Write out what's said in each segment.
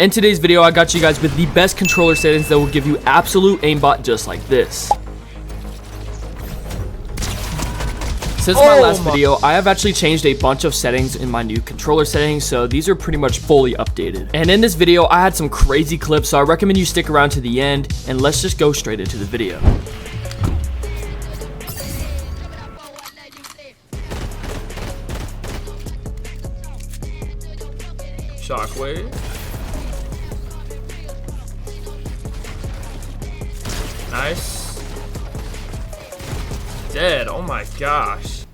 In today's video, I got you guys with the best controller settings that will give you absolute aimbot just like this. Since my last video, I have actually changed a bunch of settings in my new controller settings, so these are pretty much fully updated. And in this video, I had some crazy clips, so I recommend you stick around to the end, and let's just go straight into the video. Shockwave. Nice. Dead. Oh my gosh.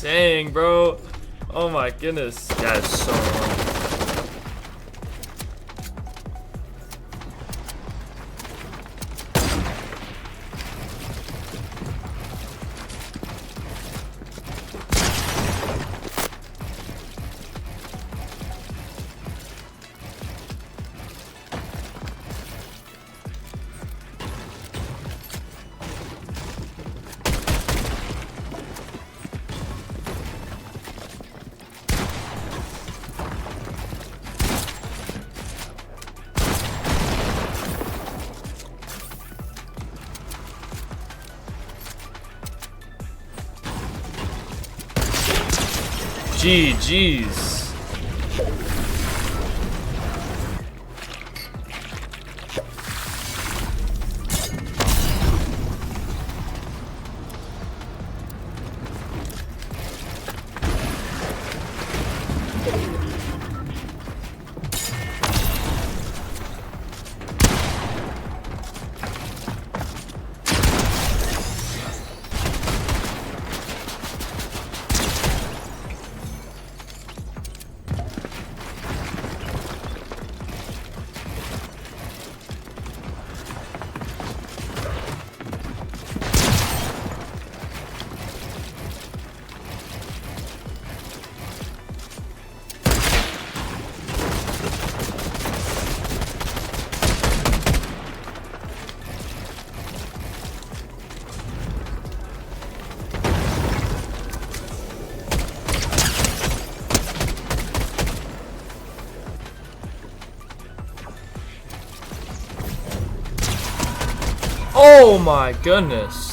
Dang, bro. Oh my goodness. That is so wrong. GG's. Oh my goodness.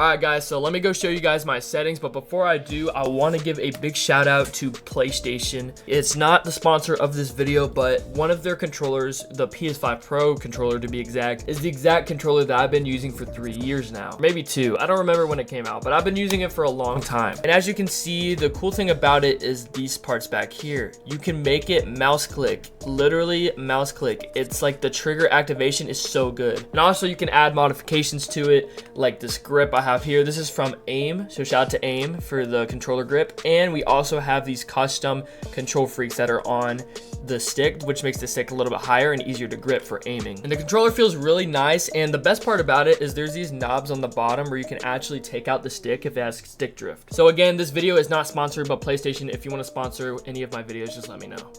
Alright guys, so let me go show you guys my settings, but before I do, I want to give a big shout out to PlayStation. It's not the sponsor of this video, but one of their controllers, the PS5 Pro controller to be exact, is the exact controller that I've been using for 3 years now. Maybe 2. I don't remember when it came out, but I've been using it for a long time. And as you can see, the cool thing about it is these parts back here. You can make it mouse click, literally mouse click. It's like the trigger activation is so good. And also you can add modifications to it, like this grip I have here. This is from AIM, so shout out to AIM for the controller grip. And we also have these custom control freaks that are on the stick, which makes the stick a little bit higher and easier to grip for aiming. And the controller feels really nice, and the best part about it is there's these knobs on the bottom where you can actually take out the stick if it has stick drift. So again, this video is not sponsored by PlayStation. If you want to sponsor any of my videos, just let me know.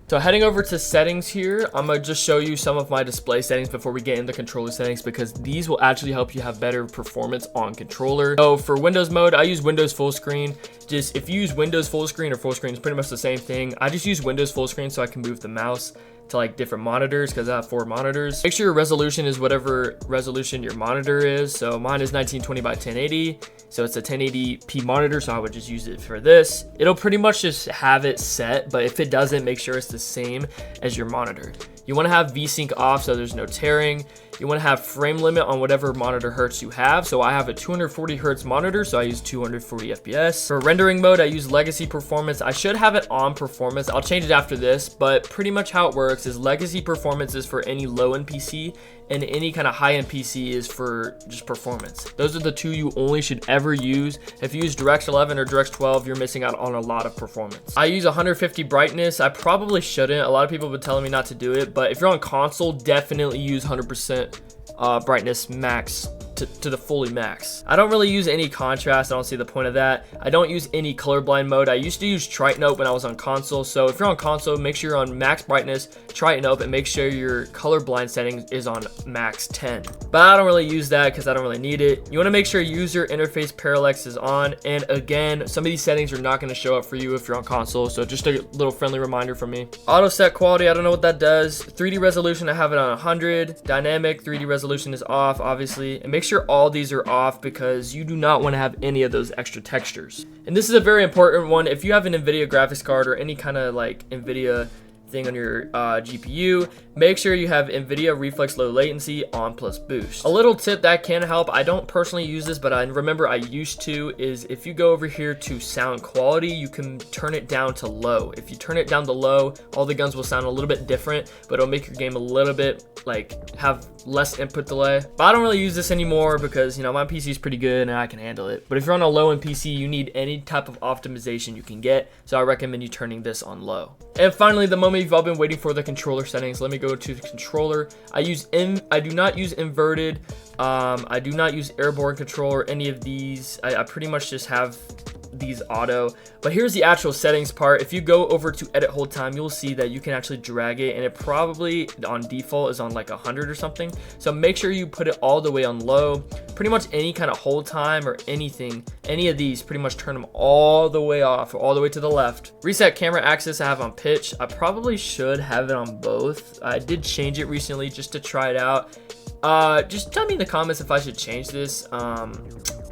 So heading over to settings here, I'm gonna just show you some of my display settings before we get into controller settings, because these will actually help you have better performance on controller. So for Windows mode, I use Windows full screen. Just if you use Windows full screen or full screen, it's pretty much the same thing. I just use Windows full screen so I can move the mouse to like different monitors because I have 4 monitors. Make sure your resolution is whatever resolution your monitor is. So mine is 1920 by 1080. So it's a 1080p monitor, so I would just use it for this. It'll pretty much just have it set, but if it doesn't, make sure it's the same as your monitor. You want to have VSync off so there's no tearing. You want to have frame limit on whatever monitor hertz you have. So I have a 240 hertz monitor, so I use 240 FPS. For rendering mode, I use legacy performance. I should have it on performance. I'll change it after this, but pretty much how it works is legacy performance is for any low-end PC, and any kind of high-end PC is for just performance. Those are the two you only should ever use. If you use DirectX 11 or DirectX 12, you're missing out on a lot of performance. I use 150 brightness. I probably shouldn't. A lot of people have been telling me not to do it, but if you're on console, definitely use 100% brightness max to the fully max. I don't really use any contrast. I don't see the point of that. I don't use any colorblind mode. I used to use Triton Ope when I was on console. So if you're on console, make sure you're on max brightness, Triton Ope, and make sure your colorblind setting is on max 10. But I don't really use that because I don't really need it. You want to make sure user interface parallax is on. And again, some of these settings are not going to show up for you if you're on console. So just a little friendly reminder from me. Auto set quality, I don't know what that does. 3D resolution, I have it on 100. Dynamic 3D resolution is off, obviously. And make sure all these are off because you do not want to have any of those extra textures. And this is a very important one. If you have an NVIDIA graphics card or any kind of like NVIDIA thing on your GPU, make sure you have NVIDIA Reflex Low Latency on plus boost. A little tip that can help, I don't personally use this, but I remember I used to, is if you go over here to sound quality, you can turn it down to low. If you turn it down to low, all the guns will sound a little bit different, but it'll make your game a little bit like have less input delay. But I don't really use this anymore because, you know, my PC is pretty good and I can handle it. But if you're on a low-end PC, you need any type of optimization you can get, so I recommend you turning this on low. And finally, the moment you've all been waiting for, the controller settings. Let me go to the controller. I do not use inverted. I do not use airborne controller, any of these. I pretty much just have these auto. But here's the actual settings part. If you go over to edit hold time, you'll see that you can actually drag it, and it probably on default is on like 100 or something. So make sure you put it all the way on low. Pretty much any kind of hold time or anything, any of these, pretty much turn them all the way off, all the way to the left. Reset camera axis I have on pitch. I probably should have it on both. I did change it recently just to try it out. Just tell me in the comments if I should change this.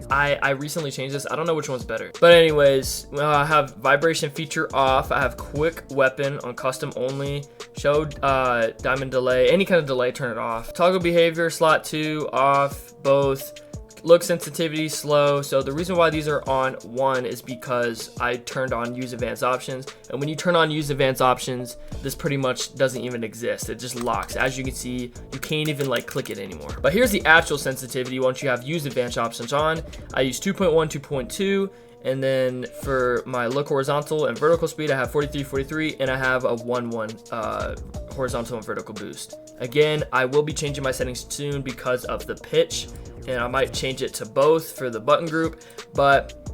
I recently changed this. I don't know which one's better. But anyways, I have vibration feature off. I have quick weapon on custom only. Show diamond delay. Any kind of delay, turn it off. Toggle behavior, slot 2, off, both. Look sensitivity, slow. So the reason why these are on 1 is because I turned on use advanced options. And when you turn on use advanced options, this pretty much doesn't even exist. It just locks. As you can see, you can't even like click it anymore. But here's the actual sensitivity once you have use advanced options on. I use 2.1, 2.2. And then for my look horizontal and vertical speed, I have 43, 43, and I have a 1.1 horizontal and vertical boost. Again, I will be changing my settings soon because of the pitch, and I might change it to both for the button group, but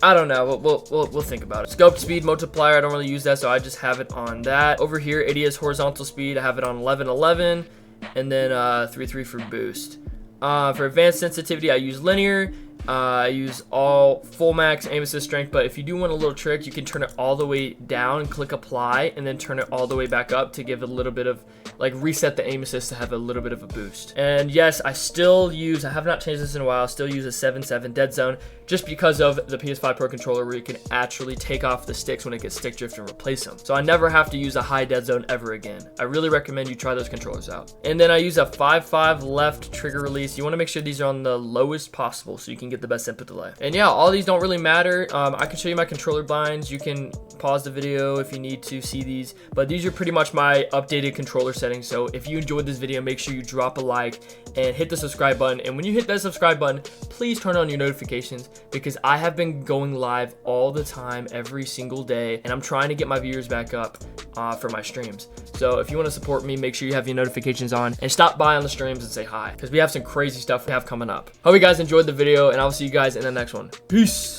I don't know. We'll think about it. Scope speed multiplier, I don't really use that, so I just have it on that. Over here, ADS horizontal speed, I have it on 1111, and then 3.3 for boost. For advanced sensitivity, I use linear, I use all full max aim assist strength, but if you do want a little trick, you can turn it all the way down and click apply, and then turn it all the way back up to give a little bit of, like, reset the aim assist to have a little bit of a boost. And yes, I have not changed this in a while, I still use a 7.7 dead zone, just because of the PS5 Pro controller where you can actually take off the sticks when it gets stick drift and replace them. So I never have to use a high dead zone ever again. I really recommend you try those controllers out. And then I use a 5.5 left trigger release. You want to make sure these are on the lowest possible so you can get the best input delay. And yeah, all these don't really matter. I can show you my controller binds. You can pause the video if you need to see these, but these are pretty much my updated controller settings. So if you enjoyed this video, make sure you drop a like and hit the subscribe button. And when you hit that subscribe button, please turn on your notifications, because I have been going live all the time every single day, and I'm trying to get my viewers back up for my streams. So if you want to support me, make sure you have your notifications on and stop by on the streams and say hi, because we have some crazy stuff we have coming up. Hope you guys enjoyed the video, and I'll see you guys in the next one. Peace.